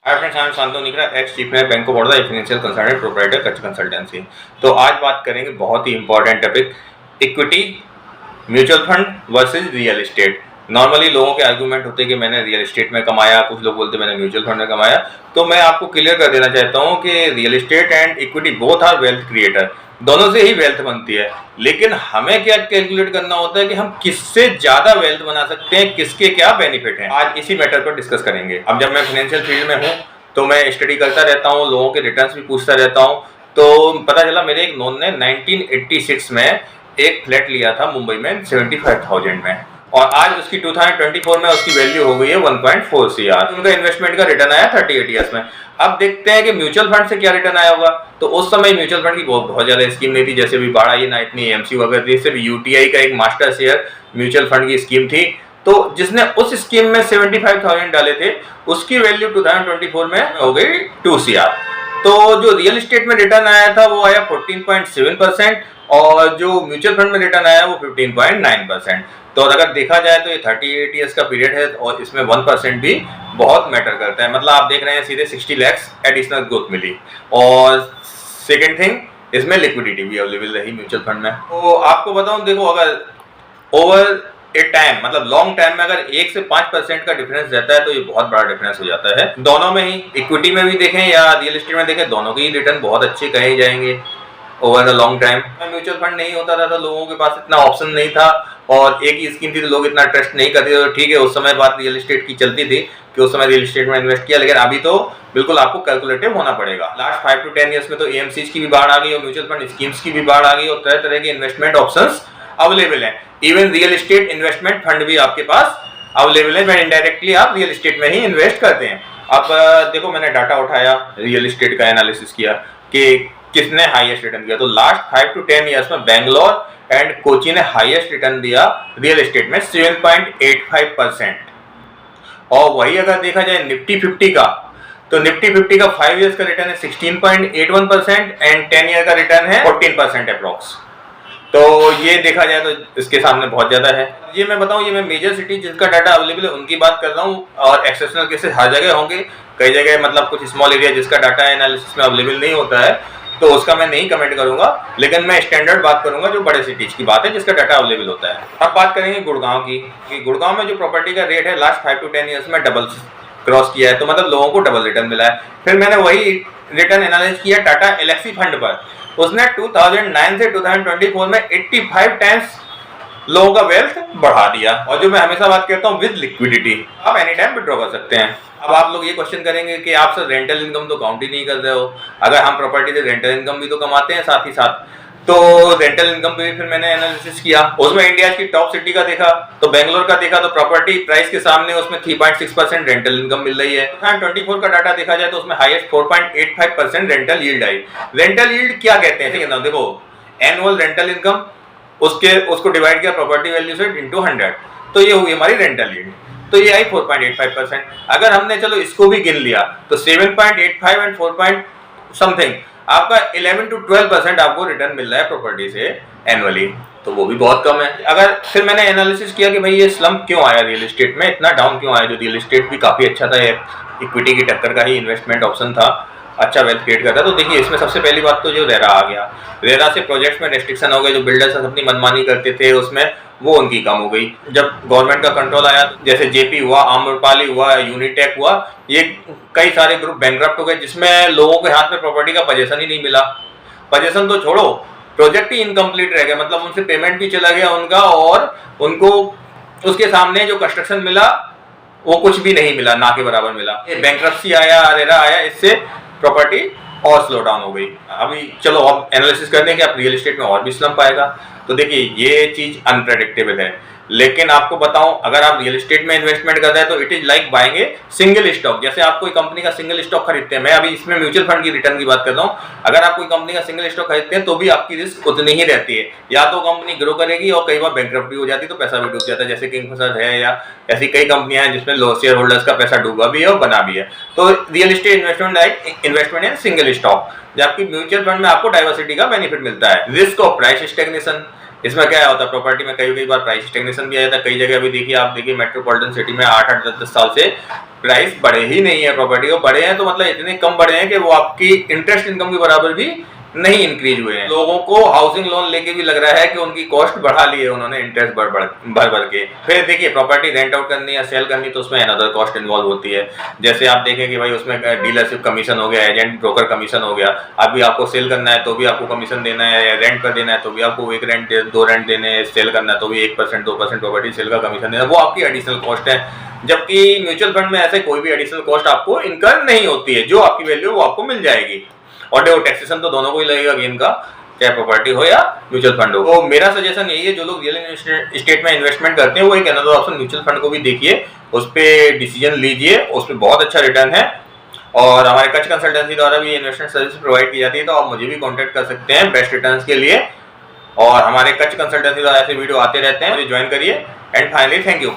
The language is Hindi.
Hi friends, I am Shantanu Nikra, ex chief में bank of Baroda, financial consultant, proprietor, Kutch consultancy. तो आज बात करेंगे बहुत ही important topic, equity, mutual fund versus real estate. Normally लोगों के आर्गुमेंट होते हैं कि मैंने रियल एस्टेट में कमाया, कुछ लोग बोलते हैं मैंने म्यूचुअल फंड में कमाया। तो मैं आपको क्लियर कर देना चाहता हूं कि real estate and equity both are wealth creator, दोनों से ही वेल्थ बनती है। लेकिन हमें क्या कैलकुलेट करना होता है कि हम किससे ज्यादा वेल्थ बना सकते हैं, किसके क्या बेनिफिट हैं। आज इसी मैटर पर डिस्कस करेंगे। अब जब मैं फाइनेंशियल फील्ड में हूँ तो मैं स्टडी करता रहता हूँ, लोगों के रिटर्न्स भी पूछता रहता हूँ। तो पता चला मेरे एक नोन ने 1986 में एक फ्लैट लिया था मुंबई में 75,000 में, और आज उसकी 2024 में उसकी वैल्यू हो गई है 1.4 CR। उनका इन्वेस्टमेंट का रिटर्न आया 38 ईयर्स में। अब देखते हैं कि म्यूचुअल फंड से क्या रिटर्न आया होगा। तो उस समय म्यूचुअल फंड की बहुत ज्यादा स्कीम नहीं थी, जैसे भी बाढ़ आई ना, इतनी एमसी वगैरह थी। सिर्फ यूटीआई का एक मास्टर शेयर म्यूचुअल फंड की स्कीम थी। तो जिसने उस स्कीम में 75,000 डाले थे, उसकी वैल्यू 2024 में हो गई 2 CR। तो जो रियल एस्टेट में रिटर्न आया था वो आया 14.7%, और जो म्यूचुअल फंड में रिटर्न आया वो 15.9%। तो अगर देखा जाए तो ये 38 ईयर्स का पीरियड है, और इसमें 1% भी बहुत मैटर करता है। मतलब आप देख रहे हैं सीधे 60 लाख एडिशनल ग्रोथ मिली। और सेकेंड थिंग, इसमें लिक्विडिटी भी अवेलेबल रही म्यूचुअल फंड में। तो आपको बताऊं, देखो अगर ओवर ए टाइम, मतलब लॉन्ग टाइम में अगर 1 से 5% का डिफरेंस रहता है तो ये बहुत बड़ा डिफरेंस हो जाता है। दोनों में ही, इक्विटी में भी देखें या रियल एस्टेट में देखें, दोनों के ही रिटर्न बहुत अच्छे कहे जाएंगे over the long time. Mutual fund नहीं होता था तो लोगों के पास इतना ऑप्शन नहीं था, और एक ही स्कीम थी तो लोग इतना ट्रस्ट नहीं करते थे। तो ठीक है, उस समय बात रियल एस्टेट की चलती थी कि उस समय रियल एस्टेट में इन्वेस्ट किया, लेकिन अभी तो बिल्कुल आपको कैलकुलेटिव होना पड़ेगा। लास्ट 5 to 10 ईयर्स में तो एएमसीज की भी बाढ़ आ गई, और म्यूचुअल फंड स्कीम्स की भी बाढ़ आ गई, और तरह तरह के इन्वेस्टमेंट ऑप्शंस अवेलेबल हैं। Even real estate investment fund भी आपके पास अवेलेबल है, इनडायरेक्टली आप रियल एस्टेट में ही इन्वेस्ट करते हैं। अब देखो, मैंने डाटा उठाया, रियल एस्टेट का एनालिसिस किया कि किसने हाईएस्ट रिटर्न दिया। तो लास्ट 5 to 10 ईयर्स में बेंगलोर एंड कोची ने हाईएस्ट रिटर्न दिया रियल एस्टेट में 7.85%। और वही अगर देखा जाए निफ्टी 50 का, तो निफ्टी 50 का 5 ईयर्स का रिटर्न है 16.81% एंड 10 ईयर का रिटर्न है 14% अप्रॉक्स। तो ये देखा जाए तो इसके सामने बहुत ज्यादा है। ये मैं बताऊं, ये मैं मेजर सिटी जिसका डाटा अवेलेबल है उनकी बात कर रहा हूँ, और एक्सेप्शनल केसेस हर जगह होंगे। कई जगह मतलब कुछ स्मॉल एरिया जिसका डाटा एनालिसिस में अवेलेबल नहीं होता है, तो उसका मैं नहीं कमेंट करूंगा, लेकिन मैं स्टैंडर्ड बात करूंगा जो बड़े सिटीज की बात है जिसका डाटा अवेलेबल होता है। अब बात करेंगे गुड़गांव की, कि गुड़गांव में जो प्रॉपर्टी का रेट है लास्ट 5 to 10 ईयर्स में डबल क्रॉस किया है, तो मतलब लोगों को डबल रिटर्न मिला है। फिर मैंने वही रिटर्न एनालिसिस किया टाटा एलेक्सी फंड पर, उसने 2009 से 2024 में 85 टाइम्स लोगों का वेल्थ बढ़ा दिया। और जो मैं हमेशा बात करता हूँ, विद लिक्विडिटी आप एनी टाइम विड्रॉ कर सकते हैं। अब आप लोग ये क्वेश्चन करेंगे कि आप सर रेंटल इनकम तो काउंट ही नहीं कर रहे हो। अगर हम प्रॉपर्टी से रेंटल इनकम भी तो कमाते हैं साथ ही साथ, तो रेंटल इनकम पे भी फिर मैंने एनालिसिस किया। उसमें इंडिया की टॉप सिटी का देखा, तो बेंगलोर का देखा, तो प्रॉपर्टी प्राइस के सामने उसमें 3.6% रेंटल इनकम मिल रही है। 24 का डाटा देखा जाए तो उसमें हाईएस्ट 4.85% रेंटल यील्ड आई। रेंटल यील्ड क्या कहते हैं, ठीक है ना, देखो एनुअल रेंटल इनकम, उसको डिवाइड किया प्रॉपर्टी वैल्यू से इंटू 100, तो ये हुई हमारी रेंटल यील्ड। तो ये आई 4.85%। अगर हमने चलो इसको भी गिन लिया तो 7.85 एंड 4 समथिंग, आपका 11 to 12% आपको रिटर्न मिल रहा है प्रॉपर्टी से एनुअली, तो वो भी बहुत कम है। अगर फिर मैंने एनालिसिस किया कि भाई ये स्लम्प क्यों आया, रियल एस्टेट में इतना डाउन क्यों आया, जो रियल एस्टेट भी काफी अच्छा था, इक्विटी की टक्कर का ही इन्वेस्टमेंट ऑप्शन था, अच्छा वेल्थ क्रिएट करता। तो देखिए इसमें सबसे पहली बात तो जो रेरा आ गया, रेरा से प्रोजेक्ट्स में रेस्ट्रिक्शन हो गए, जो बिल्डर्स अपनी मनमानी करते थे उसमें वो उनकी कम हो गई। जब गवर्नमेंट का कंट्रोल आया, जैसे जेपी हुआ, आम्रपाली हुआ, यूनिटेक हुआ, ये कई सारे ग्रुप बैंकरप्ट हो गए, जिसमें लोगों के हाथ में प्रॉपर्टी का पोजीशन ही नहीं मिला। पोजीशन तो छोड़ो, प्रोजेक्ट ही इनकम्प्लीट रह गया, मतलब उनसे पेमेंट भी चला गया उनका, और उनको उसके सामने जो कंस्ट्रक्शन मिला वो कुछ भी नहीं मिला, ना के बराबर मिला। बैंकरप्सी आया, रेरा आया, इससे प्रॉपर्टी और स्लो डाउन हो गई। अभी चलो अब एनालिसिस करते हैं कि आप रियल एस्टेट में और भी स्लम्प आएगा। तो देखिए ये चीज अनप्रेडिक्टेबल है, लेकिन आपको बताऊं, अगर आप रियल एस्टेट में इन्वेस्टमेंट कर रहे हैं तो it is like buying a single stock. जैसे आप कोई कंपनी का सिंगल स्टॉक खरीदते हैं, मैं अभी इसमें म्यूचुअल फंड की रिटर्न की बात कर रहा हूं, अगर आप कोई कंपनी का सिंगल स्टॉक खरीदते हैं तो भी आपकी रिस्क उतनी ही रहती है, या तो कंपनी ग्रो करेगी और कई बार बैंकरप्ट भी हो जाती है तो पैसा भी डूब जाता है, जैसे किंगफिशर है, या ऐसी कई कंपनियां हैं जिसमें लो शेयर होल्डर्स का पैसा डूबा भी है और बना भी है। तो real estate investment like investment in single stock. जबकि म्यूचुअल फंड में आपको डाइवर्सिटी का बेनिफिट मिलता है। रिस्क ऑफ प्राइस स्टेग्नेशन, इसमें क्या होता है, प्रॉपर्टी में कई बार प्राइस स्टेग्नेशन भी आया था। कई जगह अभी देखिए, आप देखिए मेट्रोपॉलिटन सिटी में 8-8, 10-10 साल से प्राइस बढ़े ही नहीं है प्रॉपर्टी को। बढ़े हैं तो मतलब इतने कम बढ़े हैं कि वो आपकी इंटरेस्ट इनकम के बराबर भी नहीं इंक्रीज हुए हैं। लोगों को हाउसिंग लोन लेके भी लग रहा है कि उनकी कॉस्ट बढ़ा ली है उन्होंने, इंटरेस्ट भर के। फिर देखिए, प्रॉपर्टी रेंट आउट करनी या सेल करनी तो उसमें अनदर कॉस्ट इन्वॉल्व होती है। जैसे आप देखें कि भाई उसमें डीलरशिप कमीशन हो गया, एजेंट ब्रोकर कमीशन हो गया। अभी आपको सेल करना है तो भी आपको कमीशन देना है, या रेंट पर देना है तो भी आपको एक रेंट 2 रेंट देने हैं, सेल करना है तो भी 1% 2% प्रॉपर्टी सेल का कमीशन देना, वो आपकी एडिशनल कॉस्ट है। जबकि म्यूचुअल फंड में ऐसे कोई भी एडिशनल कॉस्ट आपको इनकर नहीं होती है, जो आपकी वैल्यू वो आपको मिल जाएगी। और देखो, टैक्सेशन तो दोनों को ही लगेगा गेन का, चाहे प्रॉपर्टी हो या म्यूचुअल फंड हो। तो मेरा सजेशन यही है, जो लोग रियल एस्टेट में इन्वेस्टमेंट करते हैं वो एक अनदर ऑप्शन म्यूचुअल फंड को भी देखिए, उस पर डिसीजन लीजिए, उस पर बहुत अच्छा रिटर्न है। और हमारे कच कंसल्टेंसी द्वारा भी इन्वेस्टमेंट सर्विस प्रोवाइड की जाती है, तो आप मुझे भी कॉन्टेक्ट कर सकते हैं बेस्ट रिटर्न के लिए। और हमारे कच कंसल्टेंसी द्वारा ऐसे वीडियो आते रहते हैं, मुझे ज्वाइन करिए। And finally, thank you.